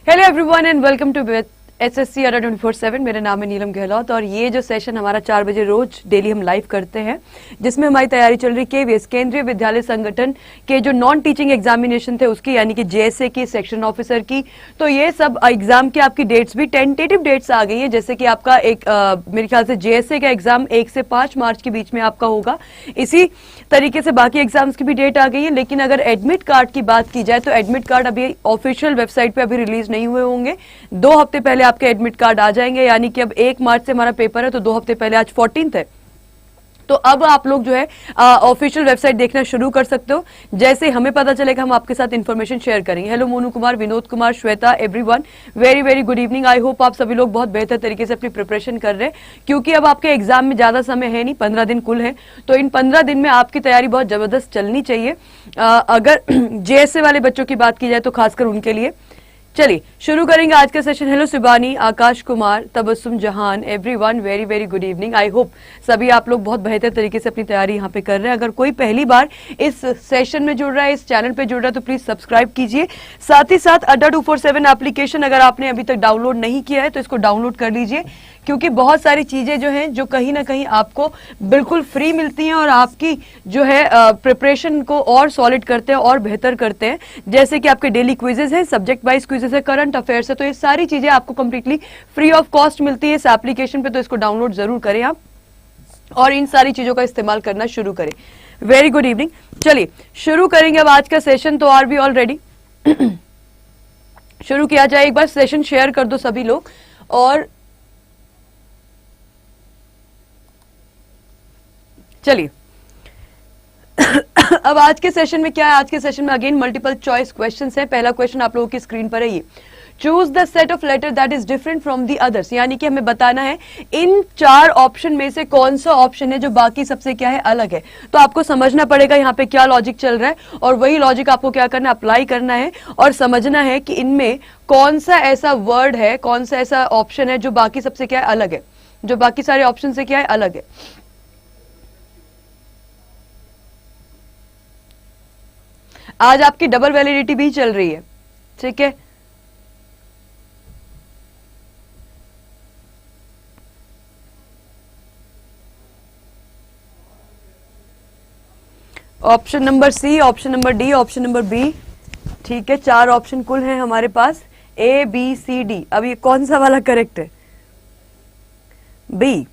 Hello everyone and welcome to SSC Adda 24/7। मेरा नाम है नीलम गहलोत और ये जो सेशन हमारा 4 बजे रोज डेली हम लाइव करते हैं, जिसमें हमारी तैयारी चल रही केवीएस केंद्रीय विद्यालय संगठन के जो नॉन टीचिंग एग्जामिनेशन थे उसकी, यानी कि जेएसए की, सेक्शन ऑफिसर की। तो ये सब एग्जाम की आपकी डेट्स भी टेंटेटिव डेट्स आ गई है। जैसे कि आपका एक मेरे ख्याल से जेएसए का एग्जाम 1 से 5 मार्च के बीच में आपका होगा। इसी तरीके से बाकी एग्जाम्स की भी डेट आ गई है। लेकिन अगर एडमिट कार्ड की बात की जाए तो एडमिट कार्ड अभी ऑफिशियल वेबसाइट पे अभी रिलीज नहीं हुए होंगे। 2 हफ्ते पहले आपके एडमिट कार्ड आ जाएंगे, यानी कि अब 1 मार्च से हमारा पेपर है तो 2 हफ्ते पहले, आज 14 है, तो अब आप लोग जो है ऑफिशियल वेबसाइट देखना शुरू कर सकते हो। जैसे हमें पता चलेगा हम आपके साथ इन्फॉर्मेशन शेयर करेंगे। Hello Monu Kumar, Vinod Kumar, Shweta, everyone, very very good evening. I hope आप सभी लोग बहुत बेहतर तरीके से अपनी प्रिपरेशन कर रहे हैं, क्योंकि अब आपके एग्जाम में ज्यादा समय है नहीं, 15 दिन कुल है। तो इन 15 दिन में आपकी तैयारी बहुत जबरदस्त चलनी चाहिए। अगर जेएसए वाले बच्चों की बात की जाए तो खासकर उनके लिए। चलिए शुरू करेंगे आज का सेशन। हेलो शिवानी, आकाश कुमार, तबस्सुम जहान, everyone, very very good evening. I hope सभी आप लोग बहुत बेहतर तरीके से अपनी तैयारी यहाँ पे कर रहे हैं। अगर कोई पहली बार इस सेशन में जुड़ रहा है, इस चैनल पे जुड़ रहा है, तो प्लीज सब्सक्राइब कीजिए। साथ ही साथ अड्डा 247 एप्लीकेशन अगर आपने अभी तक डाउनलोड नहीं किया है तो इसको डाउनलोड कर लीजिए, क्योंकि बहुत सारी चीजें जो हैं जो कहीं ना कहीं आपको बिल्कुल फ्री मिलती हैं और आपकी जो है प्रिपरेशन को और सॉलिड करते हैं और बेहतर करते हैं। जैसे कि आपके डेली क्विजेज हैं, सब्जेक्ट वाइज क्विजेज है, करंट अफेयर्स है, तो ये सारी चीजें आपको कंप्लीटली फ्री ऑफ कॉस्ट मिलती है इस एप्लीकेशन पे। तो इसको डाउनलोड जरूर करें आप और इन सारी चीजों का इस्तेमाल करना शुरू करें। Very good evening. चलिए शुरू करेंगे अब आज का सेशन। तो आर वी ऑल रेडी? शुरू किया जाए। एक बार सेशन शेयर कर दो सभी लोग। और चलिए अब आज के सेशन में क्या है? आज के सेशन में अगेन मल्टीपल चॉइस क्वेश्चंस हैं। पहला क्वेश्चन आप लोगों की स्क्रीन पर है, ये choose the set of letter that is different from the others, यानी कि हमें बताना है इन 4 ऑप्शन में से कौन सा ऑप्शन है जो बाकी सबसे क्या है, अलग है। तो आपको समझना पड़ेगा यहाँ पे क्या लॉजिक चल रहा है, और वही लॉजिक आपको क्या करना है, अप्लाई करना है और समझना है कि इनमें कौन सा ऐसा वर्ड है, कौन सा ऐसा ऑप्शन है जो बाकी सबसे क्या है, अलग है, जो बाकी सारे ऑप्शन से क्या है, अलग है। आज आपकी डबल वैलिडिटी भी चल रही है, ठीक है। Option number C, option number D, option number B, ठीक है। 4 ऑप्शन कुल हैं हमारे पास, ए बी सी डी। अब ये कौन सा वाला करेक्ट है? बी।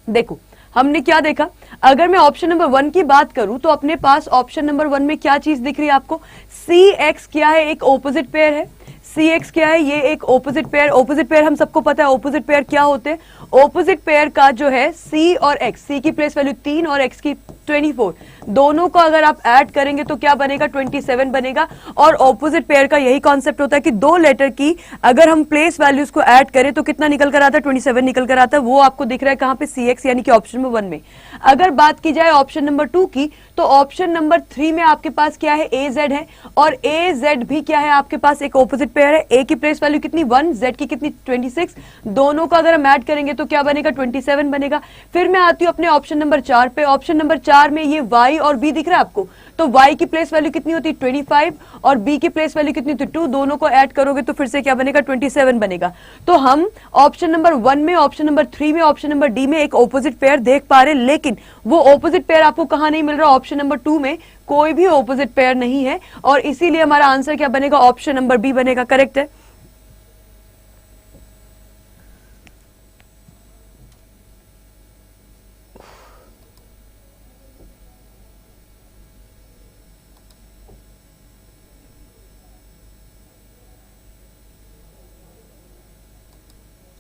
देखो हमने क्या देखा, अगर मैं ऑप्शन नंबर 1 की बात करूं तो अपने पास ऑप्शन नंबर 1 में क्या चीज दिख रही है आपको? सी एक्स क्या है, एक ऑपोजिट पेयर है। सी एक्स क्या है, ये एक ऑपोजिट पेयर। ऑपोजिट पेयर हम सबको पता है ऑपोजिट पेयर क्या होते हैं। ऑपोजिट पेयर का जो है सी और एक्स, सी की प्लेस वैल्यू 3 और एक्स की 24, दोनों को अगर आप ऐड करेंगे तो क्या बनेगा, 27 बनेगा। और ऑपोजिट पेयर का यही कॉन्सेप्ट होता है कि 2 लेटर की अगर हम प्लेस वैल्यूज को ऐड करें तो कितना निकल कर आता है, 27 निकल कर आता है। वो आपको दिख रहा है कहां पे, सी एक्स, यानी कि ऑप्शन नंबर 1 में। अगर बात की जाए ऑप्शन नंबर 2 की, तो ऑप्शन नंबर 3 में आपके पास क्या है, ए जेड है, और ए जेड भी क्या है आपके पास, एक ऑपोजिट पेयर है। ए की प्लेस वैल्यू कितनी, 1, जेड की कितनी, 26, दोनों को अगर हम ऐड करेंगे तो क्या बनेगा, 27 बनेगा। फिर मैं आती हूं अपने ऑप्शन नंबर 4 पे। ऑप्शन नंबर 4 में ये वाई और बी दिख रहा है आपको, तो y की प्लेस वैल्यू कितनी होती है, 25, और b की प्लेस वैल्यू कितनी होती है, 2, दोनों को ऐड करोगे तो फिर से क्या बनेगा, 27 बनेगा। तो हम ऑप्शन नंबर 1 में, ऑप्शन नंबर 3 में, ऑप्शन नंबर डी में एक ऑपोजिट पेयर देख पा रहे हैं, लेकिन वो ऑपोजिट पेयर आपको कहां नहीं मिल रहा, ऑप्शन नंबर 2 में कोई भी ऑपोजिट पेयर नहीं है, और इसीलिए हमारा आंसर क्या बनेगा, ऑप्शन नंबर बी बनेगा। करेक्ट है।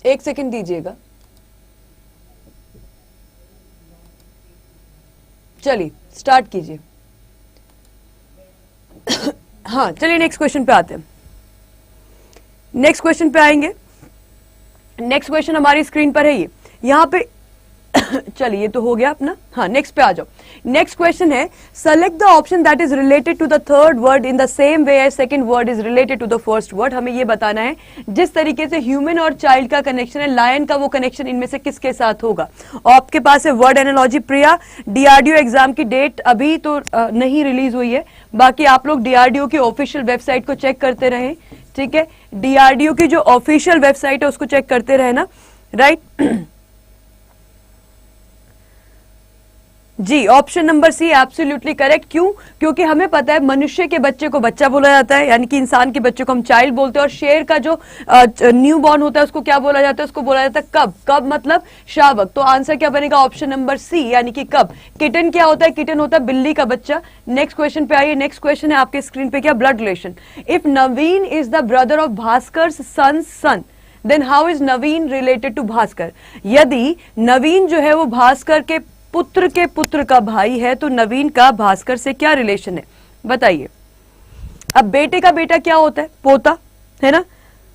एक सेकंड दीजिएगा। चलिए स्टार्ट कीजिए। हाँ चलिए नेक्स्ट क्वेश्चन पे आते हैं। नेक्स्ट क्वेश्चन पे आएंगे। नेक्स्ट क्वेश्चन हमारी स्क्रीन पर है, ये यहां पे चलिए ये तो हो गया अपना। हाँ, नेक्स्ट पे आ जाओ। नेक्स्ट क्वेश्चन है, select the option that is related to the third word in the same way as second word is related to the first word. हमें ये बताना है जिस तरीके से ह्यूमन और चाइल्ड का कनेक्शन है, लायन का वो कनेक्शन इनमें से किसके साथ होगा। आपके पास है वर्ड एनालॉजी। प्रिया, डीआरडीओ एग्जाम की डेट अभी तो नहीं रिलीज हुई है, बाकी आप लोग डीआरडीओ की ऑफिशियल वेबसाइट को चेक करते रहें, ठीक है। डीआरडीओ की जो ऑफिशियल वेबसाइट है उसको चेक करते रहना, राइट। जी, option number C absolutely correct. क्यों? क्योंकि हमें पता है मनुष्य के बच्चे को बच्चा बोला जाता है, यानी कि इंसान के बच्चे को हम चाइल्ड बोलते हैं, और शेर का जो न्यू बॉर्न होता है उसको क्या बोला जाता है? उसको बोला जाता है कब। कब मतलब शावक। तो आंसर क्या बनेगा? ऑप्शन नंबर सी, यानी कि कब। किटन क्या होता है? किटन होता है बिल्ली का बच्चा। नेक्स्ट क्वेश्चन पे आइए। नेक्स्ट क्वेश्चन है आपके स्क्रीन पे, क्या? Blood relation. If Naveen is the brother of Bhaskar son, then how is Naveen related to Bhaskar. यदि नवीन जो है वो भास्कर के पुत्र का भाई है, तो नवीन का भास्कर से क्या रिलेशन है, बताइए। अब बेटे का बेटा क्या होता है? पोता, है ना।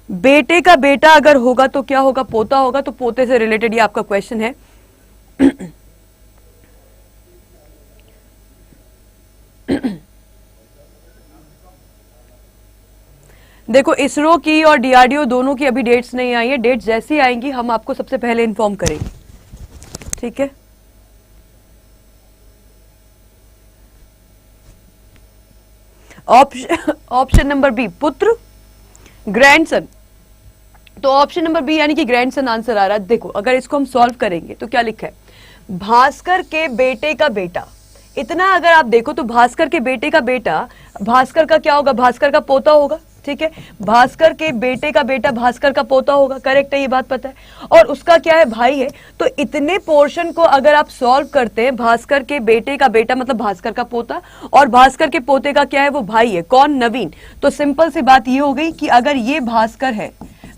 बेटे का बेटा अगर होगा तो क्या होगा? पोता होगा। तो पोते से रिलेटेड ये आपका क्वेश्चन है। देखो, इसरो की और डीआरडीओ दोनों की अभी डेट्स नहीं आई है। डेट्स जैसी आएंगी हम आपको सबसे पहले इन्फॉर्म करेंगे, ठीक है। ऑप्शन नंबर बी, पुत्र, ग्रैंडसन। तो ऑप्शन नंबर बी यानी कि ग्रैंडसन आंसर आ रहा है। देखो, अगर इसको हम सॉल्व करेंगे तो क्या लिखा है? भास्कर के बेटे का बेटा। इतना अगर आप देखो तो भास्कर के बेटे का बेटा भास्कर का क्या होगा? भास्कर का पोता होगा, ठीक है। भास्कर के बेटे का बेटा भास्कर का पोता होगा, करेक्ट है, ये बात पता है। और उसका क्या है? भाई है। तो इतने पोर्शन को अगर आप सॉल्व करते हैं, भास्कर के बेटे का बेटा मतलब भास्कर का पोता, और भास्कर के पोते का क्या है? वो भाई है। कौन? नवीन। तो सिंपल सी बात ये हो गई कि अगर ये भास्कर है,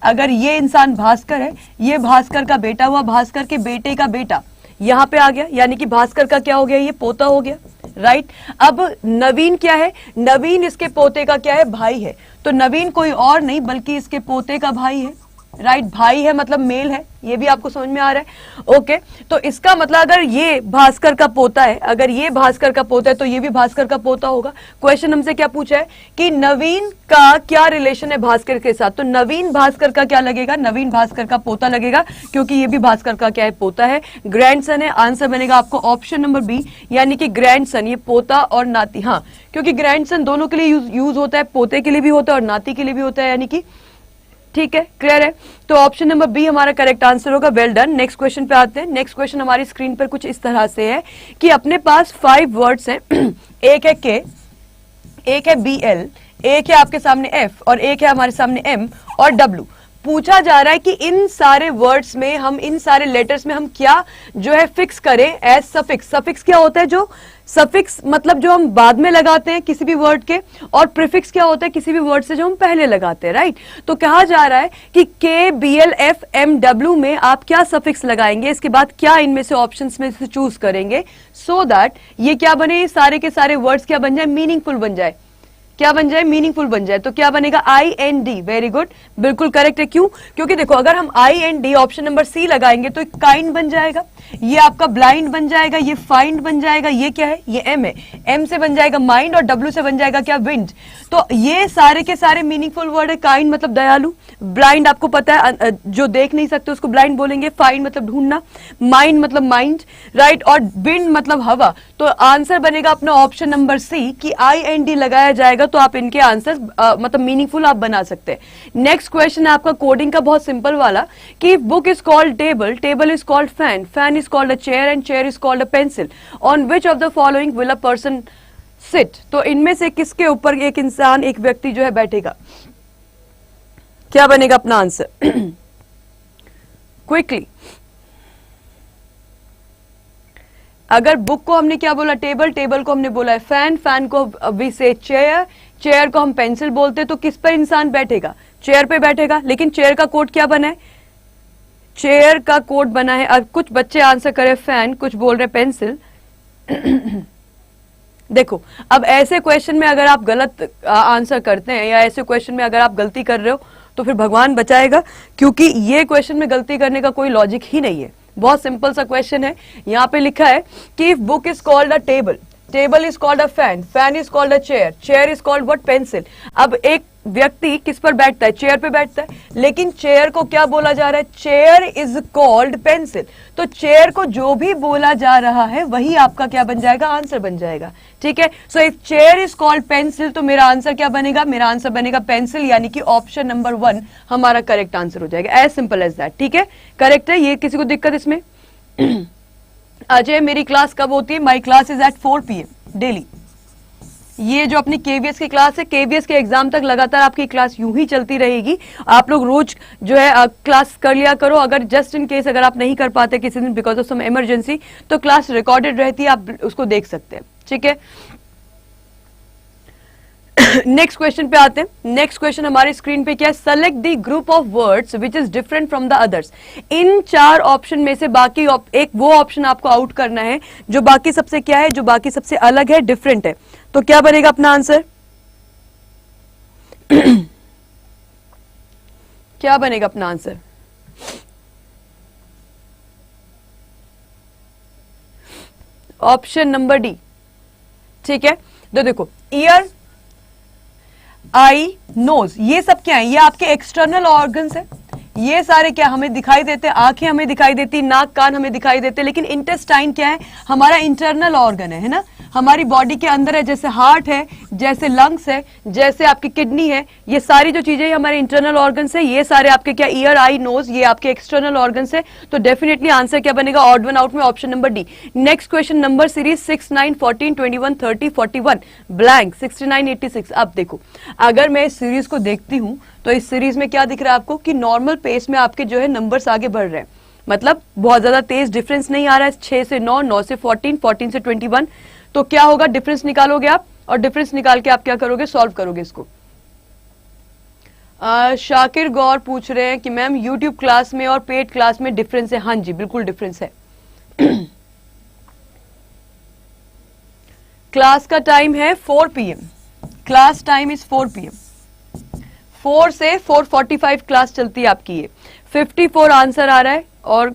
अगर ये इंसान भास्कर है, ये भास्कर का बेटा हुआ, भास्कर के बेटे का बेटा यहां पे आ गया, यानी कि भास्कर का क्या हो गया? ये पोता हो गया, राइट। अब नवीन क्या है? नवीन इसके पोते का क्या है? भाई है। तो नवीन कोई और नहीं बल्कि इसके पोते का भाई है, राइट। भाई है मतलब मेल है, ये भी आपको समझ में आ रहा है, ओके। तो इसका मतलब अगर ये भास्कर का पोता है, अगर ये भास्कर का पोता है तो ये भी भास्कर का पोता होगा। क्वेश्चन हमसे क्या पूछा है कि नवीन का क्या रिलेशन है भास्कर के साथ? तो नवीन भास्कर का क्या लगेगा? नवीन भास्कर का पोता लगेगा, क्योंकि ये भी भास्कर का क्या है? पोता है, ग्रैंडसन है। आंसर बनेगा आपको ऑप्शन नंबर बी, यानी कि ग्रैंडसन। ये पोता और नाती, हाँ, क्योंकि ग्रैंडसन दोनों के लिए यूज होता है, पोते के लिए भी होता है और नाती के लिए भी होता है, यानी कि ठीक है, क्लियर है। तो ऑप्शन नंबर बी हमारा करेक्ट आंसर होगा। Well done. नेक्स्ट क्वेश्चन पे आते हैं। नेक्स्ट क्वेश्चन हमारी स्क्रीन पर कुछ इस तरह से है कि अपने पास 5 वर्ड्स हैं। एक है के, एक है BL, एक है आपके सामने F और एक है हमारे सामने M और W। पूछा जा रहा है कि इन सारे वर्ड्स में हम, इन सारे लेटर्स में हम क्या जो है फिक्स करें एज सफिक्स। सफिक्स क्या होता है? जो सफिक्स मतलब जो हम बाद में लगाते हैं किसी भी वर्ड के, और प्रीफिक्स क्या होता है? किसी भी वर्ड से जो हम पहले लगाते हैं, राइट। तो कहा जा रहा है कि के, BL, F, M, W में आप क्या सफिक्स लगाएंगे, इसके बाद क्या इनमें से ऑप्शंस में से चूज करेंगे, सो दैट ये क्या बने? सारे के सारे वर्ड्स क्या बन जाए? मीनिंगफुल बन जाए। क्या बन जाए? मीनिंगफुल बन जाए। तो क्या बनेगा? IND। वेरी गुड, बिल्कुल करेक्ट है। क्यों? क्योंकि देखो, अगर हम IND ऑप्शन नंबर सी लगाएंगे तो काइंड बन जाएगा, ये आपका ब्लाइंड बन जाएगा, ये फाइंड बन जाएगा, ये क्या है? ये M है। M से बन जाएगा माइंड और W से बन जाएगा क्या? विंड। तो ये सारे के सारे मीनिंगफुल वर्ड है। काइंड मतलब दयालु, ब्लाइंड आपको पता है जो देख नहीं सकते उसको ब्लाइंड बोलेंगे, फाइंड मतलब ढूंढना, माइंड मतलब माइंड, राइट, और विंड मतलब हवा। तो आंसर बनेगा अपना ऑप्शन नंबर सी कि IND लगाया जाएगा, तो आप इनके आंसर मतलब मीनिंगफुल आप बना सकते हैं। नेक्स्ट क्वेश्चन है आपका कोडिंग का, बहुत सिंपल वाला, कि book is called table, table is called fan, fan is called a chair and chair is called a pencil, on which of the following will a person sit. तो इनमें से किसके ऊपर एक इंसान, एक व्यक्ति जो है बैठेगा? क्या बनेगा अपना आंसर? क्विकली। अगर बुक को हमने क्या बोला? टेबल, टेबल को हमने बोला है फैन, फैन को वी से चेयर, चेयर को हम पेंसिल बोलते, तो किस पर इंसान बैठेगा? चेयर पे बैठेगा। लेकिन चेयर का कोड क्या बना है? चेयर का कोड बना है, अब कुछ बच्चे आंसर करे फैन, कुछ बोल रहे पेंसिल। देखो, अब ऐसे क्वेश्चन में अगर आप गलत आंसर करते हैं, या ऐसे क्वेश्चन में अगर आप गलती कर रहे हो, तो फिर भगवान बचाएगा, क्योंकि ये क्वेश्चन में गलती करने का कोई लॉजिक ही नहीं है। बहुत सिंपल सा क्वेश्चन है। यहाँ पे लिखा है कि if book is called a table, table is called a fan, fan is called a chair, chair is called what, pencil. अब एक व्यक्ति किस पर बैठता है, चेयर पे बैठता है, लेकिन चेयर को क्या बोला जा रहा है, चेयर इज कॉल्ड पेंसिल। तो चेयर को जो भी बोला जा रहा है वही आपका क्या बन जाएगा, आंसर बन जाएगा। ठीक है, so if chair is called pencil तो मेरा आंसर क्या बनेगा, मेरा आंसर बनेगा पेंसिल, यानी कि ऑप्शन नंबर 1 हमारा करेक्ट आंसर हो जाएगा। As simple as that. ठीक है, करेक्ट है, ये किसी को दिक्कत इसमें? अजय, मेरी क्लास कब होती है? My class is at 4 PM daily. ये जो अपनी केवीएस की क्लास है, केवीएस के एग्जाम तक लगातार आपकी क्लास यूं ही चलती रहेगी। आप लोग रोज जो है क्लास कर लिया करो। अगर जस्ट इन केस अगर आप नहीं कर पाते किसी दिन बिकॉज ऑफ सम इमरजेंसी, तो क्लास रिकॉर्डेड रहती है, आप उसको देख सकते हैं। ठीक है, नेक्स्ट क्वेश्चन पे आते हैं। नेक्स्ट क्वेश्चन हमारी स्क्रीन पे क्या है, select the group of words which is different from the others. In 4 option में से बाकी एक वो ऑप्शन आपको आउट करना है जो बाकी सबसे क्या है, जो बाकी सबसे अलग है, डिफरेंट है। तो क्या बनेगा अपना आंसर? क्या बनेगा अपना आंसर? Option number D. ठीक है, तो देखो ईयर, आई, नोज, ये सब क्या है, ये आपके एक्सटर्नल ऑर्गन्स है। ये सारे क्या हमें दिखाई देते हैं, आंखें हमें दिखाई देती, नाक कान हमें दिखाई देते, लेकिन इंटेस्टाइन क्या है, हमारा इंटरनल ऑर्गन है ना, हमारी बॉडी के अंदर है। जैसे हार्ट है, जैसे लंग्स है, जैसे आपकी किडनी है, ये सारी जो चीजें हमारे इंटरनल ऑर्गन्स है, ये सारे आपके क्या, ईयर, आई, नोज, ये आपके एक्सटर्नल ऑर्गन्स है। तो डेफिनेटली आंसर क्या बनेगा, ऑड वन आउट में option number D. Next question, number series 6, 9, 14, 21, 30, 41 blank 69, 86। अब देखो, अगर मैं इस सीरीज को देखती हूं तो इस सीरीज में क्या दिख रहा है आपको कि नॉर्मल पेस में आपके जो है नंबर्स आगे बढ़ रहे हैं, मतलब बहुत ज्यादा तेज डिफरेंस नहीं आ रहा है। 6 से 9, 9 से 14, 14 से 21। तो क्या होगा, डिफरेंस निकालोगे आप, और डिफरेंस निकाल के आप क्या करोगे, सॉल्व करोगे इसको। शाकिर गौर पूछ रहे हैं कि मैम यूट्यूब क्लास में और पेड क्लास में डिफरेंस है? हाँ जी, बिल्कुल डिफरेंस है। क्लास का टाइम है 4 PM, class time is 4 PM। 4 से 4:45 क्लास चलती है आपकी। ये 54 आंसर आ रहा है, और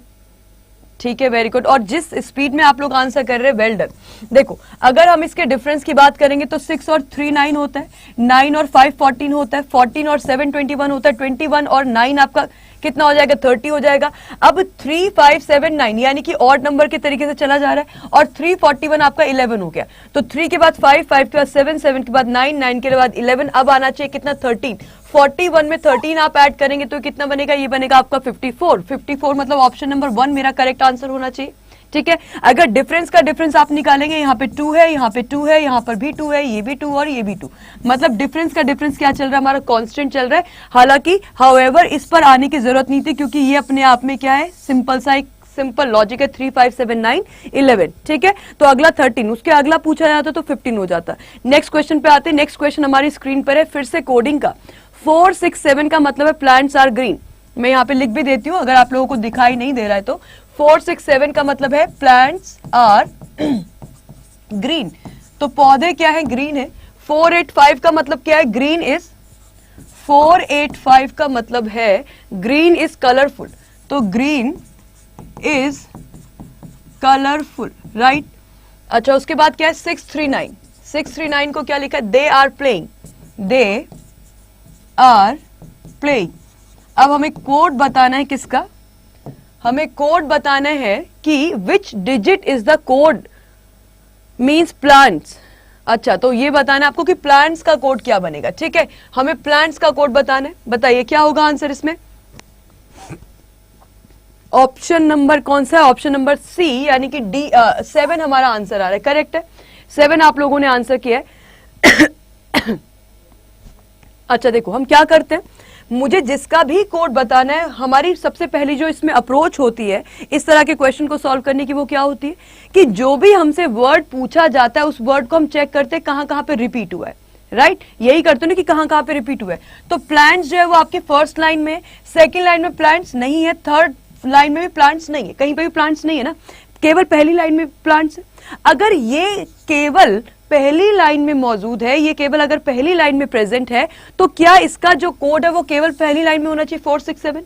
ठीक है, वेरी गुड। और जिस स्पीड में आप लोग आंसर कर रहे हैं, वेल डन। देखो, अगर हम इसके डिफरेंस की बात करेंगे तो 6 और 3 9 होता है, 9 और 5 14 होता है, 14 और 7 21 होता है, 21 और 9 आपका कितना हो जाएगा, 30 हो जाएगा। अब 3 5 7 9 यानी कि ऑड नंबर के तरीके से चला जा रहा है, और 341 आपका 11 हो गया। तो 3 के बाद 5, 5 के बाद 7, 7 के बाद 9, 9 के बाद 11, अब आना चाहिए कितना, 13। 41 में 13 आप ऐड करेंगे तो कितना बनेगा, ये बनेगा आपका 54। 54 मतलब ऑप्शन नंबर 1 मेरा करेक्ट आंसर होना चाहिए। ठीक है, अगर डिफरेंस का डिफरेंस आप निकालेंगे, यहाँ पे 2 है, यहाँ पे 2 है, यहाँ पर भी 2 है, ये भी 2 और ये भी 2, मतलब डिफरेंस का डिफरेंस क्या चल रहा है, हमारा कांस्टेंट चल रहा है। हालांकि हाउएवर इस पर आने की जरूरत नहीं थी, क्योंकि ये अपने आप में क्या है, सिंपल सा एक सिंपल लॉजिक है। 3 5 7 9 11। ठीक है, तो अगला 13, उसके अगला पूछा जाता तो 15 हो जाता। नेक्स्ट क्वेश्चन पे आते हैं। नेक्स्ट क्वेश्चन हमारी स्क्रीन पर है, फिर से कोडिंग का। 4 6 7 का मतलब है प्लांट्स आर ग्रीन। मैं यहाँ पे लिख भी देती हूँ अगर आप लोगों को दिखाई नहीं दे रहा है तो। 4 6 7 का मतलब है प्लांट्स आर ग्रीन, तो पौधे क्या है, ग्रीन है। 4 8 5 का मतलब क्या है, ग्रीन इज 485 का मतलब है ग्रीन इज कलरफुल, तो ग्रीन इज कलरफुल, राइट। अच्छा, उसके बाद क्या है, 639। 639 को क्या लिखा है, they are playing, they are playing. अब हमें कोड बताना है, किसका, हमें कोड बताना है कि which digit is the code means plants. अच्छा, तो ये बताना है आपको कि प्लांट्स का कोड क्या बनेगा। ठीक है, हमें प्लांट्स का कोड बताना है। बताइए क्या होगा आंसर इसमें। ऑप्शन नंबर कौन सा है, ऑप्शन नंबर सी, यानी कि डी 7 हमारा आंसर आ रहा है। करेक्ट है, 7 आप लोगों ने आंसर किया है। अच्छा देखो, हम क्या करते हैं, मुझे जिसका भी कोड बताना है, हमारी सबसे पहली जो इसमें अप्रोच होती है इस तरह के क्वेश्चन को सॉल्व करने की, वो क्या होती है कि जो भी हमसे वर्ड पूछा जाता है उस वर्ड को हम चेक करते हैं कहां कहां पे रिपीट हुआ है, राइट। यही करते हो ना कि कहां कहां पे रिपीट हुआ है। तो प्लांट्स जो है वो आपके फर्स्ट लाइन में, सेकेंड लाइन में प्लांट्स नहीं है, थर्ड लाइन में भी प्लांट्स नहीं है, कहीं पे भी प्लांट्स नहीं है ना, केवल पहली लाइन में प्लांट्स है। अगर ये केवल पहली लाइन में मौजूद है, ये केवल अगर पहली लाइन में प्रेजेंट है, तो क्या इसका जो कोड है वो केवल पहली लाइन में होना चाहिए 4 6 7।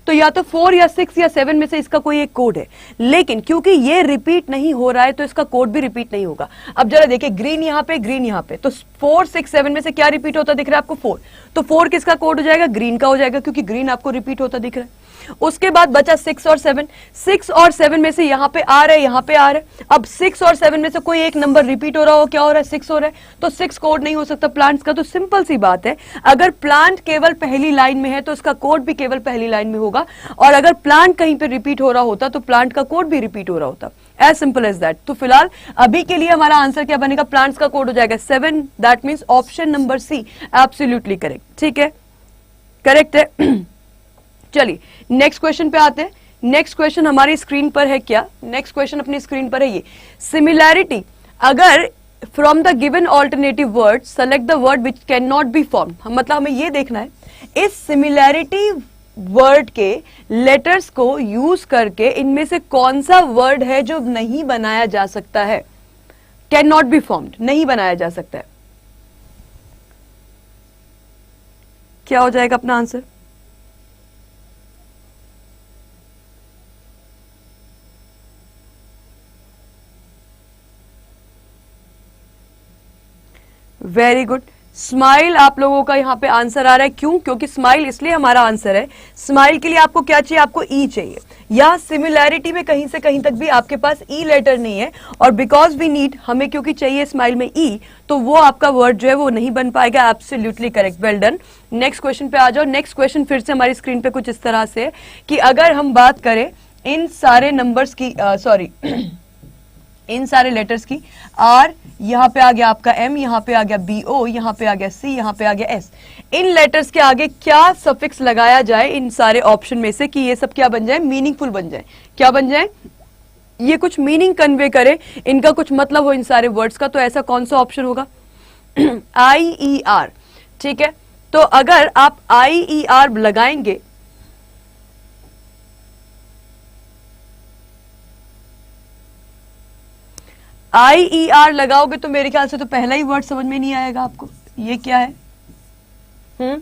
तो या तो 4 या 6 या 7 में से इसका कोई एक कोड है, लेकिन क्योंकि ये रिपीट नहीं हो रहा है तो इसका कोड भी रिपीट नहीं होगा। अब जरा देखिए, ग्रीन यहाँ पे, ग्रीन यहाँ पे, तो 4 6 7 में से क्या रिपीट होता दिख रहा है आपको? 4। तो 4 किसका कोड हो जाएगा? ग्रीन का हो जाएगा, क्योंकि ग्रीन आपको रिपीट होता दिख रहा है। उसके बाद बचा 6 और 7। 6 और 7 में से यहां पे आ रहा है, यहां पे आ रहा है। अब 6 और 7 में से कोई एक नंबर रिपीट हो रहा हो, क्या हो रहा है? 6 हो रहा है, तो 6 कोड नहीं हो सकता प्लांट्स का। तो सिंपल सी बात है, अगर प्लांट केवल पहली लाइन में है तो उसका कोड भी केवल पहली लाइन में होगा, और अगर प्लांट कहीं पे रिपीट हो रहा होता तो प्लांट का कोड भी रिपीट हो रहा होता। As simple as that. तो फिलहाल अभी के लिए हमारा आंसर क्या बनेगा? प्लांट्स का कोड हो जाएगा 7। That means option number C absolutely correct. ठीक है, करेक्ट है। चलिए नेक्स्ट क्वेश्चन पे आते हैं। नेक्स्ट क्वेश्चन हमारी स्क्रीन पर है क्या? नेक्स्ट क्वेश्चन अपनी स्क्रीन पर है ये, सिमिलैरिटी। अगर from the given alternative word select the word which can not be form, मतलब हमें ये देखना है इस सिमिलैरिटी वर्ड के लेटर्स को यूज करके इनमें से कौन सा वर्ड है जो नहीं बनाया जा सकता है, कैन नॉट बी फॉर्म्ड, नहीं बनाया जा सकता है। क्या हो जाएगा अपना आंसर? वेरी गुड, स्माइल आप लोगों का यहां पे आंसर आ रहा है। क्यों? क्योंकि स्माइल इसलिए हमारा आंसर है, स्माइल के लिए आपको क्या चाहिए? आपको ई चाहिए। या सिमिलैरिटी में कहीं से कहीं तक भी आपके पास ई लेटर नहीं है, और बिकॉज वी नीड, हमें क्योंकि चाहिए स्माइल में ई, तो वो आपका वर्ड जो है वो नहीं बन पाएगा। Absolutely correct, well done. Next question पे आ जाओ। नेक्स्ट क्वेश्चन फिर से हमारी स्क्रीन पे कुछ इस तरह से है कि अगर हम बात करें इन सारे नंबर्स की, सॉरी इन सारे लेटर्स की, आर, यहां पे आ गया आपका एम, यहां पे आ गया बी ओ, यहां पे आ गया सी, यहां पे आ गया एस, इन लेटर्स के आगे क्या सफिक्स लगाया जाए इन सारे ऑप्शन में से कि ये सब क्या बन जाए? मीनिंगफुल बन जाए। क्या बन जाए? ये कुछ मीनिंग कन्वे करे, इनका कुछ मतलब हो इन सारे वर्ड्स का। तो ऐसा कौन सा ऑप्शन होगा? IER। ठीक है, तो अगर आप IER लगाएंगे, IER लगाओगे तो मेरे ख्याल से तो पहला ही वर्ड समझ में नहीं आएगा आपको, ये क्या है?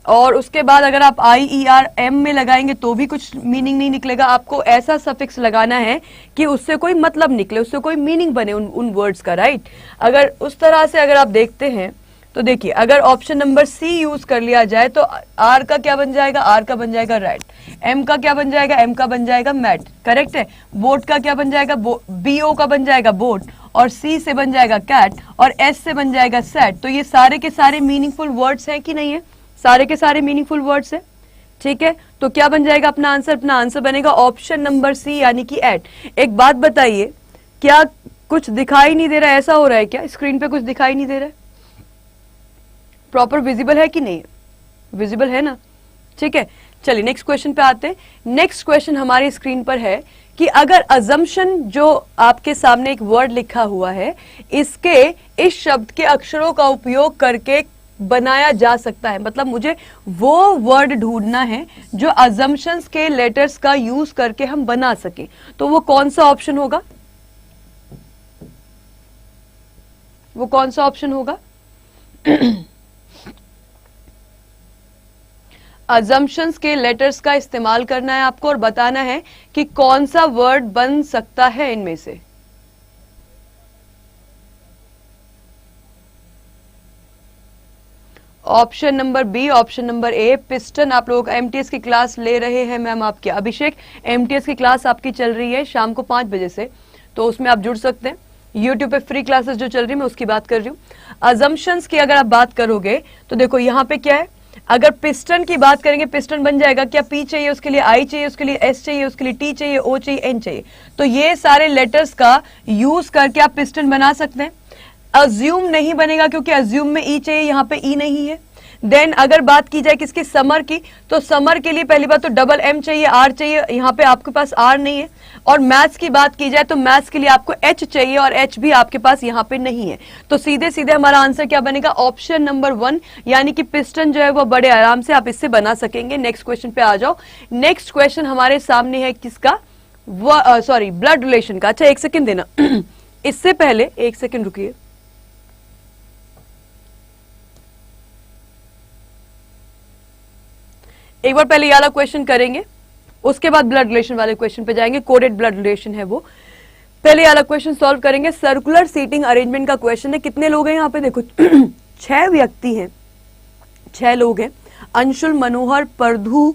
और उसके बाद अगर आप IER M में लगाएंगे तो भी कुछ मीनिंग नहीं निकलेगा। आपको ऐसा सफिक्स लगाना है कि उससे कोई मतलब निकले, उससे कोई मीनिंग बने उन वर्ड्स का, राइट? अगर उस तरह से अगर आप देखते हैं तो देखिए, अगर ऑप्शन नंबर सी यूज कर लिया जाए तो आर का क्या बन जाएगा? आर का बन जाएगा रैट। एम का क्या बन जाएगा? एम का बन जाएगा मैट, करेक्ट है। बोट का क्या बन जाएगा? BO का बन जाएगा बोट, और सी से बन जाएगा कैट, और एस से बन जाएगा सेट। तो ये सारे के सारे मीनिंगफुल वर्ड्स हैं कि नहीं है? सारे के सारे मीनिंगफुल वर्ड्स है। ठीक है, तो क्या बन जाएगा अपना आंसर? अपना आंसर बनेगा ऑप्शन नंबर सी, यानी कि एट। एक बात बताइए, क्या कुछ दिखाई नहीं दे रहा है? ऐसा हो रहा है क्या? स्क्रीन पे कुछ दिखाई नहीं दे रहा है? प्रॉपर विजिबल है कि नहीं? विजिबल है ना? ठीक है, चलिए नेक्स्ट क्वेश्चन पे आते हैं। नेक्स्ट क्वेश्चन हमारी स्क्रीन पर है कि अगर अजम्पशन, जो आपके सामने एक वर्ड लिखा हुआ है, इसके इस शब्द के अक्षरों का उपयोग करके बनाया जा सकता है, मतलब मुझे वो वर्ड ढूंढना है जो अजम्पशंस के लेटर्स का यूज करके हम बना सके, तो वो कौन सा ऑप्शन होगा? वो कौन सा ऑप्शन होगा? अजम्पशंस के लेटर्स का इस्तेमाल करना है आपको और बताना है कि कौन सा वर्ड बन सकता है इनमें से। Option number B, option number A, piston. आप लोग एमटीएस की क्लास ले रहे हैं मैम आपके अभिषेक, एमटीएस की क्लास आपकी चल रही है शाम को 5 बजे से, तो उसमें आप जुड़ सकते हैं। यूट्यूब पे फ्री क्लासेस जो चल रही है मैं उसकी बात कर रही हूँ। अजम्पशंस की अगर आप बात करोगे तो देखो यहाँ पे क्या है, अगर पिस्टन की बात करेंगे, पिस्टन बन जाएगा क्या? पी चाहिए, उसके लिए आई चाहिए, उसके लिए एस चाहिए, उसके लिए टी चाहिए, ओ चाहिए, एन चाहिए। तो ये सारे लेटर्स का यूज करके आप पिस्टन बना सकते हैं। अज्यूम नहीं बनेगा क्योंकि अज्यूम में ई चाहिए, यहाँ पे ई नहीं है। देन अगर बात की जाए किसकी? समर की, तो समर के लिए पहली बात तो डबल एम चाहिए, आर चाहिए, यहाँ पे आपके पास आर नहीं है। और मैथ्स की बात की जाए तो मैथ्स के लिए आपको एच चाहिए और एच भी आपके पास यहाँ पे नहीं है। तो सीधे सीधे हमारा आंसर क्या बनेगा? ऑप्शन नंबर 1, यानी कि पिस्टन जो है वो बड़े आराम से आप इससे बना सकेंगे। नेक्स्ट क्वेश्चन पे आ जाओ। नेक्स्ट क्वेश्चन हमारे सामने है किसका? सॉरी, ब्लड रिलेशन का। अच्छा 1 सेकेंड देना इससे पहले 1 सेकेंड रुकिए। एक बार पहले ये वाला क्वेश्चन करेंगे, उसके बाद ब्लड रिलेशन वाले क्वेश्चन पे जाएंगे। कोडेड ब्लड रिलेशन है वो। पहले वाला क्वेश्चन सॉल्व करेंगे। सर्कुलर सीटिंग अरेंजमेंट का क्वेश्चन है। कितने लोग हैं यहाँ पे देखो 6 व्यक्ति हैं, 6 लोग हैं। अंशुल, मनोहर, प्रधु,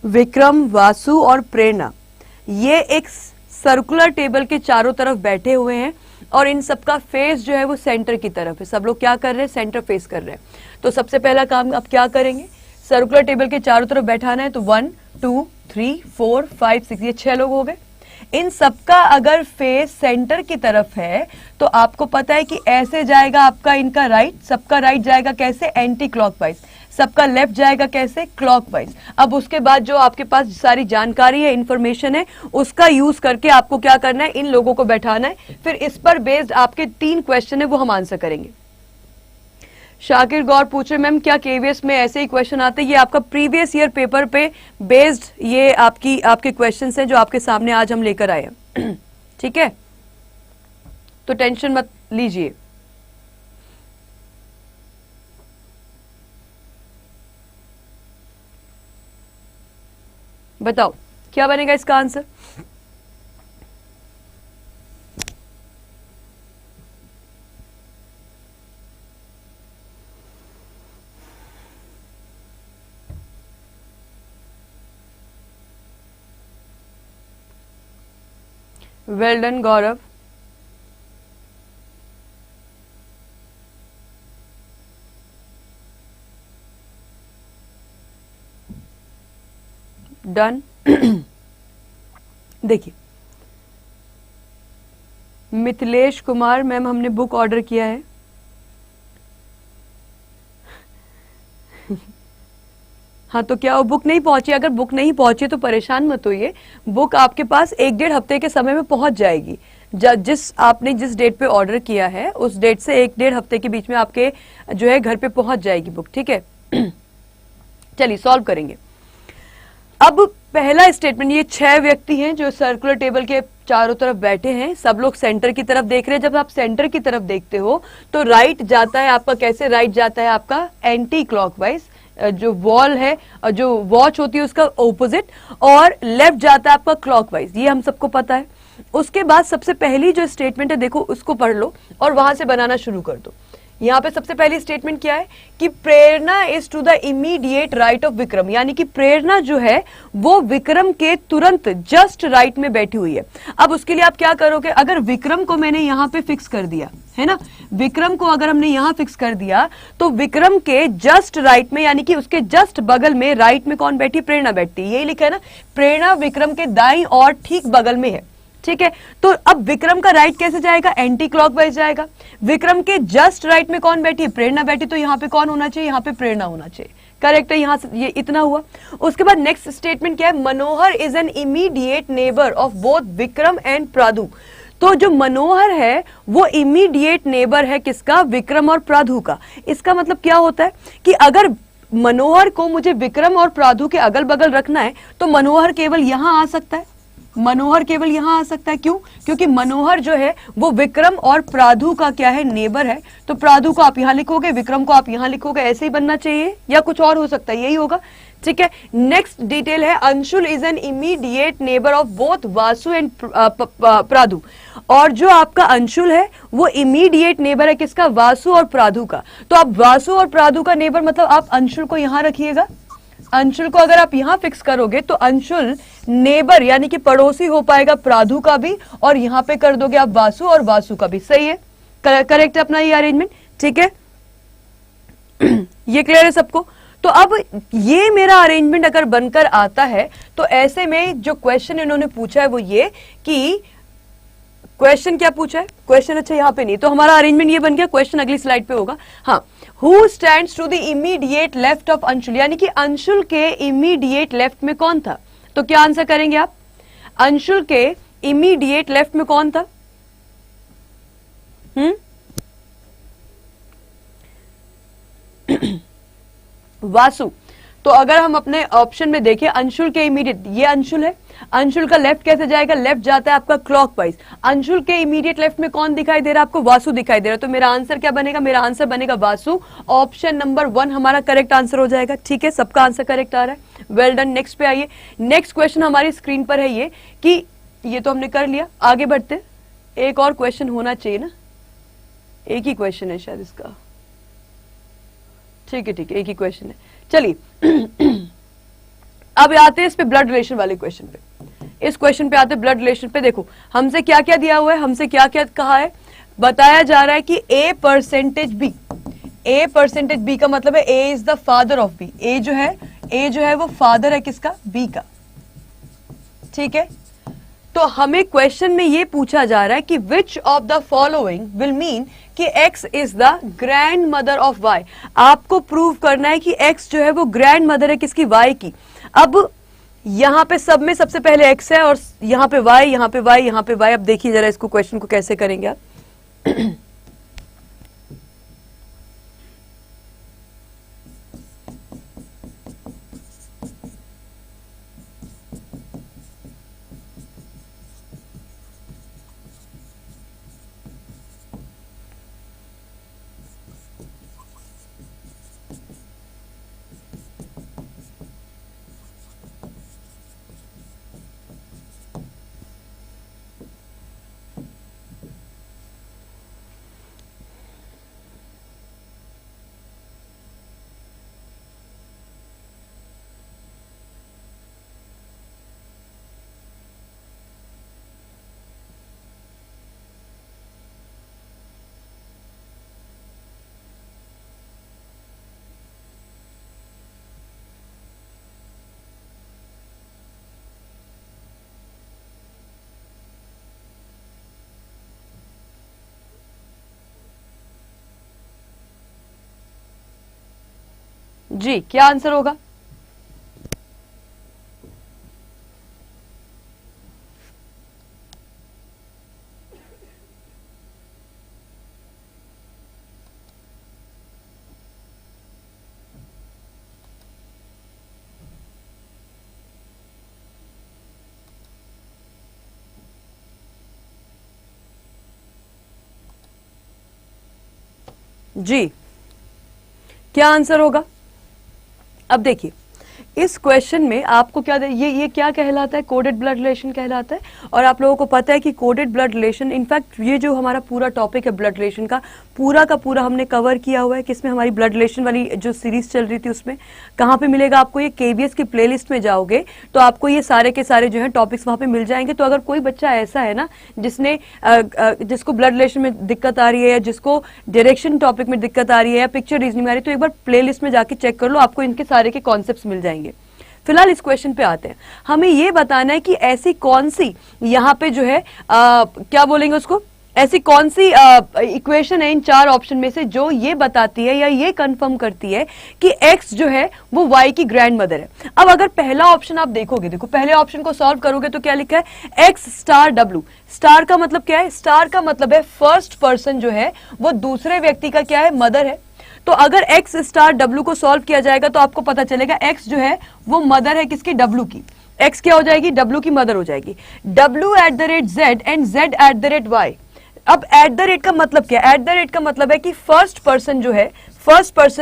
विक्रम, वासु और प्रेरणा। ये एक सर्कुलर टेबल के चारों तरफ बैठे हुए हैं और इन सबका फेस जो है वो सेंटर की तरफ है। सब लोग क्या कर रहे हैं? सेंटर फेस कर रहे हैं। तो सबसे पहला काम अब क्या करेंगे? सर्कुलर टेबल के चारों तरफ बैठाना है। तो 1 2 3 4 5 6 ये 6 लोग हो गए। इन सबका अगर फेस सेंटर की तरफ है तो आपको पता है कि ऐसे जाएगा आपका इनका राइट, सबका राइट जाएगा कैसे? Anti clockwise. सबका लेफ्ट जाएगा कैसे? क्लॉकवाइज। अब उसके बाद जो आपके पास सारी जानकारी है, इंफॉर्मेशन है, उसका यूज करके आपको क्या करना है? इन लोगों को बैठाना है। फिर इस पर बेस्ड आपके 3 क्वेश्चन है वो हम आंसर करेंगे। शाकिर गौर पूछ रहे मैम क्या केवीएस में ऐसे ही क्वेश्चन आते हैं? ये आपका प्रीवियस ईयर पेपर पे बेस्ड ये आपके क्वेश्चंस हैं जो आपके सामने आज हम लेकर आए हैं। ठीक है, तो टेंशन मत लीजिए। बताओ क्या बनेगा इसका आंसर? वेल डन गौरव। डन। देखिए मिथिलेश कुमार मैम हमने बुक ऑर्डर किया है। हाँ तो क्या वो बुक नहीं पहुंची? अगर बुक नहीं पहुंची तो परेशान मत होइए, बुक आपके पास 1-1.5 हफ्ते के समय में पहुंच जाएगी। आपने जिस डेट पे ऑर्डर किया है उस डेट से 1-1.5 हफ्ते के बीच में आपके जो है घर पे पहुंच जाएगी बुक। ठीक है, चलिए सॉल्व करेंगे। अब पहला स्टेटमेंट, ये 6 व्यक्ति हैं जो सर्कुलर टेबल के चारों तरफ बैठे हैं। सब लोग सेंटर की तरफ देख रहे हैं। जब आप सेंटर की तरफ देखते हो तो राइट जाता है आपका कैसे? राइट जाता है आपका एंटी क्लॉकवाइज, जो वॉल है, जो वॉच होती है उसका ऑपोजिट, और लेफ्ट जाता है आपका क्लॉकवाइज। ये हम सबको पता है। उसके बाद सबसे पहली जो स्टेटमेंट है देखो उसको पढ़ लो और वहां से बनाना शुरू कर दो। यहाँ पे सबसे पहली स्टेटमेंट क्या है कि Prerna is to the immediate right of Vikram, यानी कि प्रेरणा जो है वो विक्रम के तुरंत जस्ट राइट में बैठी हुई है। अब उसके लिए आप क्या करोगे? अगर विक्रम को मैंने यहाँ पे फिक्स कर दिया है ना, विक्रम को अगर हमने यहाँ फिक्स कर दिया तो विक्रम के जस्ट राइट में यानी कि उसके जस्ट बगल में राइट में कौन बैठी? प्रेरणा बैठती है। यही लिखा है ना, प्रेरणा विक्रम के दाईं और ठीक बगल में है। ठीक है, तो अब विक्रम का राइट कैसे जाएगा? एंटी क्लॉकवाइज जाएगा। विक्रम के जस्ट राइट में कौन बैठी है? प्रेरणा बैठी। तो यहाँ पे कौन होना चाहिए? यहाँ पे प्रेरणा होना चाहिए। करेक्ट है, यहाँ से ये इतना हुआ। उसके बाद नेक्स्ट स्टेटमेंट क्या है? Manohar is an immediate neighbour of both Vikram and Pradhu. तो जो मनोहर है वो इमीडिएट नेबर है किसका? विक्रम और प्राधु का। इसका मतलब क्या होता है कि अगर मनोहर को मुझे विक्रम और प्राधु के अगल बगल रखना है तो मनोहर केवल यहां आ सकता है। मनोहर केवल यहां आ सकता है। क्यों? क्योंकि मनोहर जो है वो विक्रम और प्राधु का क्या है? नेबर है। तो प्राधु को आप यहां लिखोगे, विक्रम को आप यहां लिखोगे, ऐसे ही बनना चाहिए या कुछ और हो सकता है? यही होगा। ठीक है, नेक्स्ट डिटेल है Anshul is an immediate neighbour of both Vasu and Pradhu. और जो आपका अंशुल है वो इमीडिएट नेबर है किसका? वासु और प्राधु का। तो आप वासु और प्राधु का नेबर मतलब आप अंशुल को यहां रखिएगा। अंशुल को अगर आप यहां फिक्स करोगे तो अंशुल नेबर यानी कि पड़ोसी हो पाएगा प्राधु का भी, और यहां पे कर दोगे आप वासु और वासु का भी। सही है, करेक्ट है अपना ये अरेंजमेंट। ठीक है, ये क्लियर है सबको? तो अब ये मेरा अरेंजमेंट अगर बनकर आता है तो ऐसे में जो क्वेश्चन इन्होंने पूछा है वो ये कि क्वेश्चन क्या पूछा है? क्वेश्चन अच्छा यहाँ पे नहीं, तो हमारा अरेंजमेंट ये बन गया। क्वेश्चन अगली स्लाइड पे होगा। हाँ, who stands to the immediate left of Anshul, यानी कि अंशुल के इमीडिएट लेफ्ट में कौन था? तो क्या आंसर करेंगे आप? अंशुल के इमीडिएट लेफ्ट में कौन था? वासु। तो अगर हम अपने ऑप्शन में देखें अंशुल के इमीडिएट, ये अंशुल है, अंशुल का लेफ्ट कैसे जाएगा, लेफ्ट जाता है आपका क्लॉकवाइज। अंशुल के इमीडिएट लेफ्ट में कौन दिखाई दे रहा है आपको, वासु दिखाई दे रहा है। तो मेरा आंसर क्या बनेगा, मेरा आंसर बनेगा वासु। ऑप्शन नंबर 1 हमारा करेक्ट आंसर हो जाएगा। ठीक है, सबका आंसर करेक्ट आ रहा है, वेल डन। नेक्स्ट पे आइए। नेक्स्ट क्वेश्चन हमारी स्क्रीन पर है ये कि ये तो हमने कर लिया, आगे बढ़ते। एक और क्वेश्चन होना चाहिए ना, एक ही क्वेश्चन है शायद इसका। ठीक है ठीक है, एक ही क्वेश्चन है। चलिए अब आते हैं इस पे ब्लड रिलेशन वाले क्वेश्चन पे। इस क्वेश्चन पे आते हैं ब्लड रिलेशन पे। देखो हमसे क्या क्या दिया हुआ है, हमसे क्या क्या कहा है, बताया जा रहा है कि a percentage b, a percentage b का मतलब है a is the father of b। a जो है वो फादर है किसका, b का। ठीक है, तो हमें क्वेश्चन में ये पूछा जा रहा है कि which of the following will mean कि x is the grand mother of y। आपको प्रूव करना है कि x जो है वो ग्रैंड मदर है किसकी, y की। अब यहां पे सब में सबसे पहले x है और यहां पे y, यहां पे y, यहां पे y। अब देखिए जरा इसको, क्वेश्चन को कैसे करेंगे आप। जी क्या आंसर होगा, जी क्या आंसर होगा। अब देखिए इस क्वेश्चन में आपको क्या ये क्या कहलाता है, कोडेड ब्लड रिलेशन कहलाता है। और आप लोगों को पता है कि कोडेड ब्लड रिलेशन, इनफैक्ट ये जो हमारा पूरा टॉपिक है ब्लड रिलेशन का पूरा हमने कवर किया हुआ है। किसमें, हमारी ब्लड रिलेशन वाली जो सीरीज चल रही थी उसमें। कहाँ पे मिलेगा आपको, ये केवीएस की प्लेलिस्ट में जाओगे तो आपको ये सारे के सारे जो है टॉपिक्स वहां पे मिल जाएंगे। तो अगर कोई बच्चा ऐसा है ना जिसको ब्लड रिलेशन में दिक्कत आ रही है, या जिसको डायरेक्शन टॉपिक में दिक्कत आ रही है, या पिक्चर रीजनिंग में आ रही है, तो एक बार प्ले लिस्ट में जाके चेक कर लो, आपको इनके सारे के कॉन्सेप्ट मिल जाएंगे। फिलहाल इस क्वेश्चन पे आते हैं। हमें ये बताना है कि ऐसी कौन सी यहाँ पे जो है क्या बोलेंगे उसको, ऐसी कौन सी इक्वेशन है इन 4 ऑप्शन में से जो ये बताती है या ये कंफर्म करती है कि x जो है वो y की ग्रैंड मदर है। अब अगर पहला ऑप्शन आप देखोगे, देखो पहले ऑप्शन को सॉल्व करोगे तो क्या लिखा है, x स्टार w। स्टार का मतलब क्या है, स्टार का मतलब है फर्स्ट पर्सन जो है वो दूसरे व्यक्ति का क्या है, मदर है। तो अगर x स्टार w को सॉल्व किया जाएगा तो आपको पता चलेगा x जो है वो मदर है किसकी, w की। x क्या हो जाएगी, w की मदर हो जाएगी। w@z and z@y। अब एट द रेट का मतलब क्या है, एट द रेट का मतलब है कि फर्स्ट पर्सन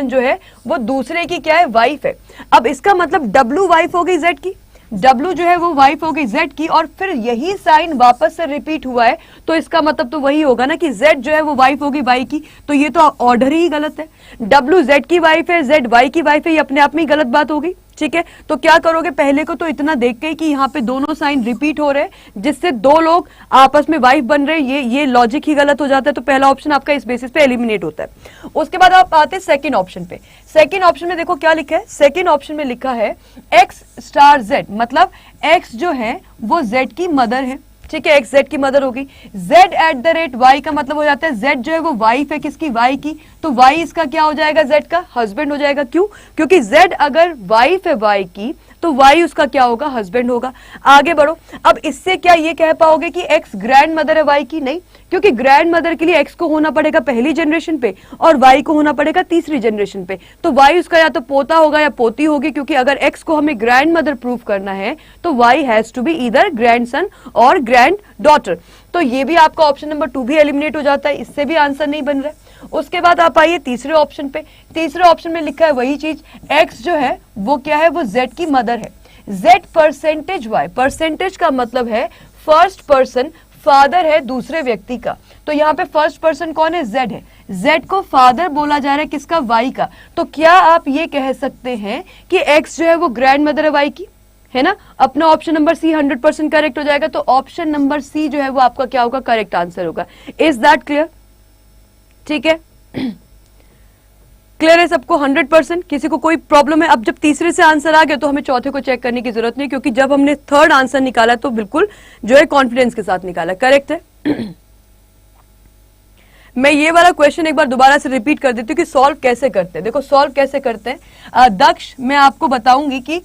जो है वो दूसरे की क्या है, वाइफ है। अब इसका मतलब w वाइफ हो गई z की, W जो है वो वाइफ हो गई Z की, और फिर यही साइन वापस से रिपीट हुआ है। तो इसका मतलब तो वही होगा ना कि Z जो है वो वाइफ होगी Y की। तो ये तो ऑर्डर ही गलत है। W Z की वाइफ है, Z Y की वाइफ है, ये अपने आप में ही गलत बात होगी। ठीक है, तो क्या करोगे, पहले को तो इतना देख के कि यहाँ पे दोनों साइन रिपीट हो रहे हैं जिससे 2 लोग आपस में वाइफ बन रहे हैं, ये लॉजिक ही गलत हो जाता है। तो पहला ऑप्शन आपका इस बेसिस पे एलिमिनेट होता है। उसके बाद आप आते हैं सेकंड ऑप्शन पे। सेकंड ऑप्शन में देखो क्या लिखा है, सेकंड ऑप्शन में लिखा है x स्टार z, मतलब x जो है वो z की मदर है। ठीक है, x z की मदर होगी। z@y का मतलब हो जाता है z जो है वो वाइफ है किसकी, y की। तो y इसका क्या हो जाएगा, z का हस्बैंड हो जाएगा। क्यों, क्योंकि z अगर वाइफ है y की, तो वाई उसका क्या होगा, हस्बैंड होगा। आगे बढ़ो, अब इससे क्या ये कह पाओगे कि एक्स ग्रैंड मदर है वाई की? नहीं, क्योंकि ग्रैंड मदर के लिए एक्स को होना पड़ेगा पहली जनरेशन पे और वाई को होना पड़ेगा तीसरी जनरेशन पे। तो वाई उसका या तो पोता होगा या पोती होगी, क्योंकि अगर एक्स को हमें ग्रैंड मदर प्रूव करना है तो Y has to be either grandson और ग्रैंड डॉटर। तो ये भी आपका ऑप्शन नंबर 2 भी एलिमिनेट हो जाता है, इससे भी आंसर नहीं बन रहा है। उसके बाद आप आइए तीसरे ऑप्शन पे। तीसरे ऑप्शन में लिखा है वही चीज, एक्स जो है वो क्या है, वो जेड की मदर है। जेड परसेंटेज वाई, परसेंटेज का मतलब है फर्स्ट पर्सन, फादर है दूसरे व्यक्ति का। तो यहाँ पे फर्स्ट पर्सन कौन है, जेड है। जेड को फादर बोला जा रहा है किसका, वाई का। तो क्या आप ये कह सकते हैं कि एक्स जो है वो ग्रैंड मदर है वाई की, है ना? अपना ऑप्शन नंबर सी 100% करेक्ट हो जाएगा। तो ऑप्शन नंबर सी जो है वो आपका क्या होगा, करेक्ट आंसर होगा। Is that clear? ठीक है, क्लियर है सबको 100%? किसी को कोई प्रॉब्लम है? अब जब तीसरे से आंसर आ गया तो हमें चौथे को चेक करने की जरूरत नहीं, क्योंकि जब हमने थर्ड आंसर निकाला तो बिल्कुल जो है कॉन्फिडेंस के साथ निकाला। करेक्ट है? मैं ये वाला क्वेश्चन एक बार दोबारा से रिपीट कर देती हूँ कि सॉल्व कैसे करते हैं। देखो सॉल्व कैसे करते हैं, दक्ष मैं आपको बताऊंगी कि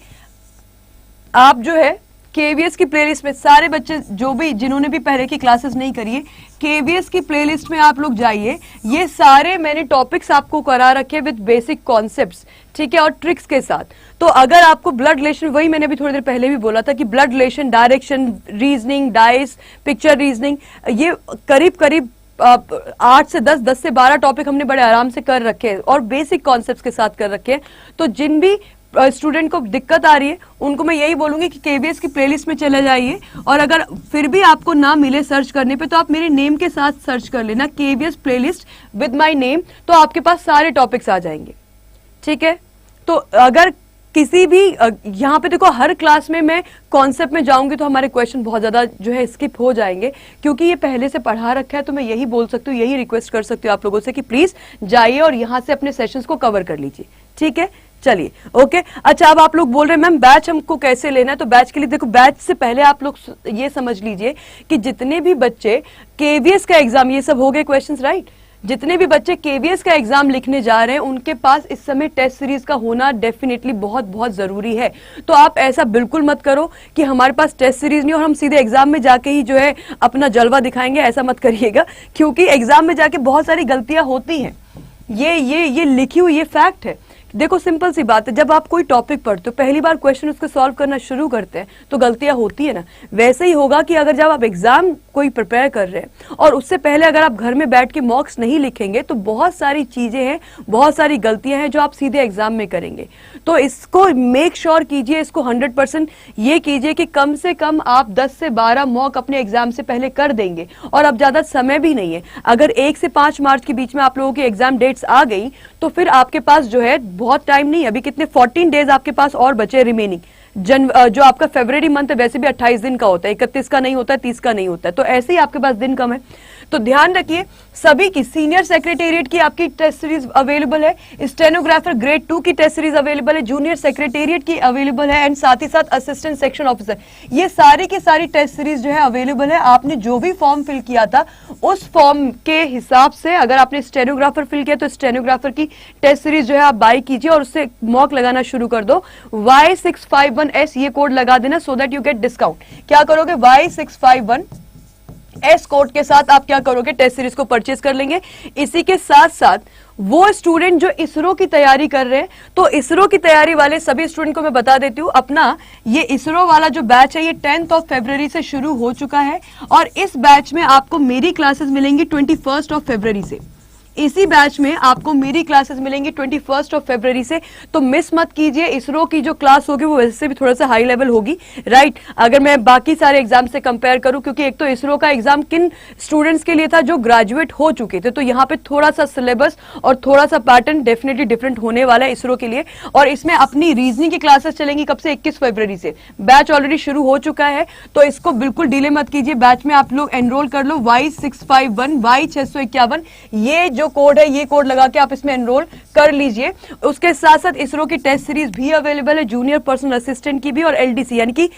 आप जो है केवीएस की प्लेलिस्ट में सारे बच्चे जो भी जिन्होंने भी पहले की क्लासेस नहीं करी है, केवीएस की प्लेलिस्ट में आप लोग जाइए। ये सारे मैंने टॉपिक्स आपको करा रखे विद बेसिक कॉन्सेप्ट्स, ठीक है, और ट्रिक्स के साथ। तो अगर आपको ब्लड रिलेशन, वही मैंने अभी थोड़ी देर पहले भी बोला था कि blood relation, direction, reasoning, dice, picture reasoning, ये करीब करीब 8 से 10, 10 से 12 टॉपिक हमने बड़े आराम से कर रखे हैं और बेसिक कॉन्सेप्ट्स के साथ कर रखे हैं। तो जिन भी स्टूडेंट को दिक्कत आ रही है उनको मैं यही बोलूंगी कि केवीएस की प्लेलिस्ट में चले जाइए, और अगर फिर भी आपको ना मिले सर्च करने पे तो आप मेरे नेम के साथ सर्च कर लेना, KVS playlist with my name, तो आपके पास सारे टॉपिक्स आ जाएंगे। ठीक है, तो अगर किसी भी यहाँ पे देखो हर क्लास में मैं कॉन्सेप्ट में जाऊंगी तो हमारे क्वेश्चन बहुत ज्यादा जो है स्किप हो जाएंगे, क्योंकि ये पहले से पढ़ा रखा है। तो मैं यही बोल सकती हूँ, यही रिक्वेस्ट कर सकती हूँ आप लोगों से कि प्लीज जाइए और यहाँ से अपने सेशंस को कवर कर लीजिए। ठीक है, चलिए ओके। अच्छा, अब आप लोग बोल रहे हैं मैम बैच हमको कैसे लेना है, तो बैच के लिए देखो, बैच से पहले आप लोग ये समझ लीजिए कि जितने भी बच्चे केवीएस का एग्जाम, ये सब हो गए क्वेश्चंस राइट, जितने भी बच्चे केवीएस का एग्जाम लिखने जा रहे हैं उनके पास इस समय टेस्ट सीरीज का होना डेफिनेटली बहुत बहुत जरूरी है। तो आप ऐसा बिल्कुल मत करो कि हमारे पास टेस्ट सीरीज नहीं और हम सीधे एग्जाम में जाके ही जो है अपना जलवा दिखाएंगे, ऐसा मत करिएगा, क्योंकि एग्जाम में जाके बहुत सारी गलतियां होती हैं। ये लिखी हुई ये फैक्ट है। देखो सिंपल सी बात है, जब आप कोई टॉपिक पढ़ते हो, पहली बार क्वेश्चन उसको सॉल्व करना शुरू करते हैं तो गलतियां होती है ना। वैसे ही होगा कि अगर जब आप एग्जाम कोई प्रिपेयर कर रहे हैं और उससे पहले अगर आप घर में बैठ के मॉक्स नहीं लिखेंगे तो बहुत सारी चीजें हैं, बहुत सारी गलतियां हैं जो आप सीधे एग्जाम में करेंगे। तो इसको मेक श्योर कीजिए, इसको 100% ये कीजिए कि कम से कम आप 10 से 12 मॉक अपने एग्जाम से पहले कर देंगे। और अब ज्यादा समय भी नहीं है, अगर 1 से 5 मार्च के बीच में आप लोगों की एग्जाम डेट्स आ गई तो फिर आपके पास जो है बहुत टाइम नहीं, अभी कितने 14 डेज आपके पास और बचे रिमेनिंग। जो आपका फरवरी मंथ है वैसे भी 28 दिन का होता है, 31 का नहीं होता है, 30 का नहीं होता है, तो ऐसे ही आपके पास दिन कम है। तो ध्यान रखिए, सभी की सीनियर सेक्रेटेरिएट की आपकी टेस्ट सीरीज अवेलेबल है, स्टेनोग्राफर ग्रेड 2 की टेस्ट सीरीज अवेलेबल है, जूनियर सेक्रेटेरिएट की अवेलेबल है, एंड साथ ही साथ असिस्टेंट सेक्शन ऑफिसर, ये सारी की सारी टेस्ट सीरीज जो है अवेलेबल है। आपने जो भी फॉर्म फिल किया था उस फॉर्म के हिसाब से, अगर आपने स्टेनोग्राफर फिल किया तो स्टेनोग्राफर की टेस्ट सीरीज जो है आप बाय कीजिए और उससे मॉक लगाना शुरू कर दो। Y651S ये कोड लगा देना so that you get discount. क्या करोगे, Y651S कोड के साथ आप क्या करोगे, टेस्ट सीरीज को परचेज कर लेंगे। इसी के साथ साथ वो स्टूडेंट जो इसरो की तैयारी कर रहे हैं, तो इसरो की तैयारी वाले सभी स्टूडेंट को मैं बता देती हूँ, अपना ये इसरो वाला जो बैच है ये 10 फरवरी से शुरू हो चुका है और इस बैच में आपको मेरी क्लासेस मिलेंगी 21 फरवरी से। इसी बैच में आपको मेरी क्लासेस मिलेंगी 21 फरवरी से, तो मिस मत कीजिए। इसरो की जो क्लास होगी वो वैसे भी थोड़ा सा हाई लेवल होगी राइट, अगर मैं बाकी सारे एग्जाम से कंपेयर करूं, क्योंकि एक तो इसरो का एग्जाम किन स्टूडेंट्स के लिए था जो ग्रेजुएट हो चुके थे, तो यहाँ पे थोड़ा सा सिलेबस और थोड़ा सा पैटर्न डेफिनेटली डिफरेंट होने वाला है इसरो के लिए। और इसमें अपनी रीजनिंग की क्लासेस चलेंगी कब से, 21 फरवरी से। बैच ऑलरेडी शुरू हो चुका है, तो इसको बिल्कुल डिले मत कीजिए, बैच में आप लोग एनरोल कर लो। Y651 Y651 ये जो कोड है, ये कोड लगा के आप इसमें एनरोल कर लीजिए। उसके साथ साथ इसरो की टेस्ट सीरीज भी अवेलेबल है, जूनियर पर्सनल असिस्टेंट की भी और एलडीसी यानी कि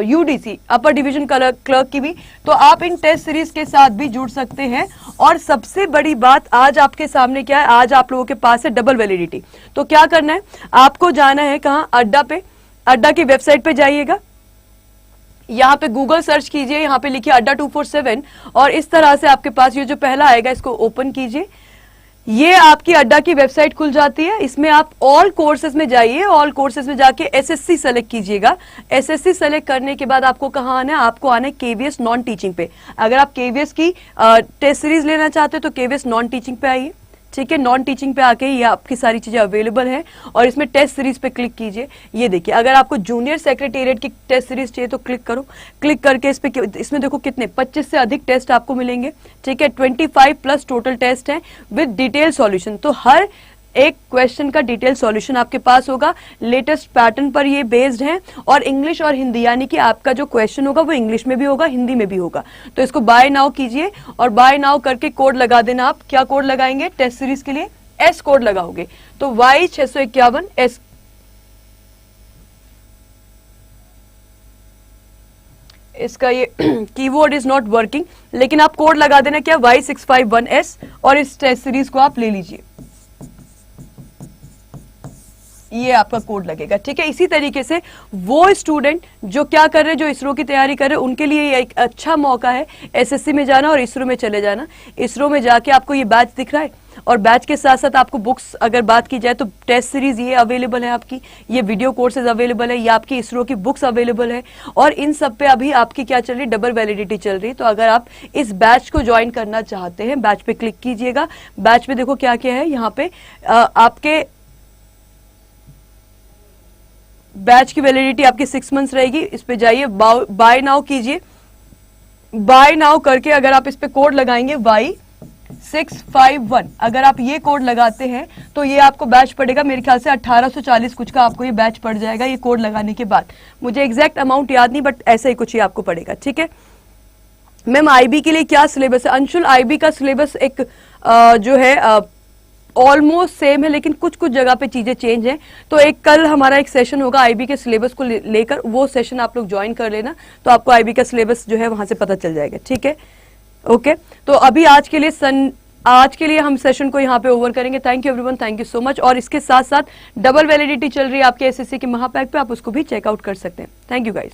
यूडीसी अपर डिवीजन क्लर्क की भी, तो आप इन टेस्ट सीरीज के साथ भी जुड़ सकते हैं। और सबसे बड़ी बात आज आपके सामने क्या है, आज आप लोगों के पास है डबल वैलिडिटी। तो क्या करना है, आपको जाना है कहां, अड्डा पे, अड्डा की वेबसाइट पे जाइएगा, यहाँ पे गूगल सर्च कीजिए, यहाँ पे लिखिए अड्डा 247 और इस तरह से आपके पास ये जो पहला आएगा इसको ओपन कीजिए। ये आपकी अड्डा की वेबसाइट खुल जाती है। इसमें आप ऑल कोर्सेज में जाइए, ऑल कोर्सेज में जाके एसएससी सेलेक्ट कीजिएगा। एसएससी सेलेक्ट करने के बाद आपको कहाँ आना है, आपको आना है केवीएस नॉन टीचिंग पे। अगर आप केवीएस की टेस्ट सीरीज लेना चाहते हो तो केवीएस नॉन टीचिंग पे आइए, ठीक है। नॉन टीचिंग पे आके ये आपकी सारी चीजें अवेलेबल है और इसमें टेस्ट सीरीज पे क्लिक कीजिए। ये देखिए, अगर आपको जूनियर सेक्रेटेरिएट की टेस्ट सीरीज चाहिए तो क्लिक करो, क्लिक करके इसमें देखो कितने 25 से अधिक टेस्ट आपको मिलेंगे, ठीक है। 25 प्लस टोटल टेस्ट है विद डिटेल सॉल्यूशन। तो हर एक क्वेश्चन का डिटेल सॉल्यूशन आपके पास होगा, लेटेस्ट पैटर्न पर ये बेस्ड है और इंग्लिश और हिंदी, यानी कि आपका जो क्वेश्चन होगा वो इंग्लिश में भी होगा, हिंदी में भी होगा। तो इसको बाय नाउ कीजिए और बाय नाउ करके कोड लगा देना। आप क्या कोड लगाएंगे टेस्ट सीरीज के लिए, एस कोड लगाओगे तो Y651S। इसका ये कीवर्ड इज नॉट वर्किंग, लेकिन आप कोड लगा देना क्या, Y651S और इस टेस्ट सीरीज को आप ले लीजिए, ये आपका कोड लगेगा, ठीक है। इसी तरीके से वो स्टूडेंट जो क्या कर रहे हैं, जो इसरो की तैयारी कर रहे हैं, उनके लिए ये एक अच्छा मौका है एसएससी में जाना और इसरो में चले जाना। इसरो में जाके आपको ये बैच दिख रहा है और बैच के साथ साथ आपको बुक्स अगर बात की जाए तो टेस्ट सीरीज ये अवेलेबल है आपकी, ये वीडियो कोर्सेज अवेलेबल है, ये आपकी इसरो की बुक्स अवेलेबल है और इन सब पे अभी आपकी क्या चल रही है, डबल वैलिडिटी चल रही है। तो अगर आप इस बैच को ज्वाइन करना चाहते हैं, बैच पे क्लिक कीजिएगा। बैच में देखो क्या क्या है, यहाँ पे आपके बैच की वैलिडिटी आपकी 6 मंथ्स रहेगी। इस पे जाइए, बाय नाउ कीजिए। बाय नाउ करके अगर आप इस पे कोड लगाएंगे Y651, अगर आप ये कोड लगाते हैं तो ये आपको बैच पड़ेगा मेरे ख्याल से 1840 कुछ का आपको ये बैच पड़ जाएगा, ये कोड लगाने के बाद। मुझे एग्जैक्ट अमाउंट याद नहीं, बट ऐसा ही कुछ ही आपको पड़ेगा, ठीक है। मैम आईबी के लिए क्या सिलेबस है? अंशुल, आईबी का सिलेबस एक जो है ऑलमोस्ट सेम है, लेकिन कुछ कुछ जगह पे चीजें चेंज हैं। तो एक कल हमारा एक सेशन होगा आईबी के सिलेबस को लेकर, वो सेशन आप लोग ज्वाइन कर लेना, तो आपको आईबी का सिलेबस जो है वहां से पता चल जाएगा, ठीक है। ओके, तो अभी आज के लिए हम सेशन को यहाँ पे ओवर करेंगे। Thank you everyone, thank you so much. और इसके साथ साथ डबल वैलिडिटी चल रही है आपके एसएससी के महापैक पे, आप उसको भी चेकआउट कर सकते हैं। Thank you guys.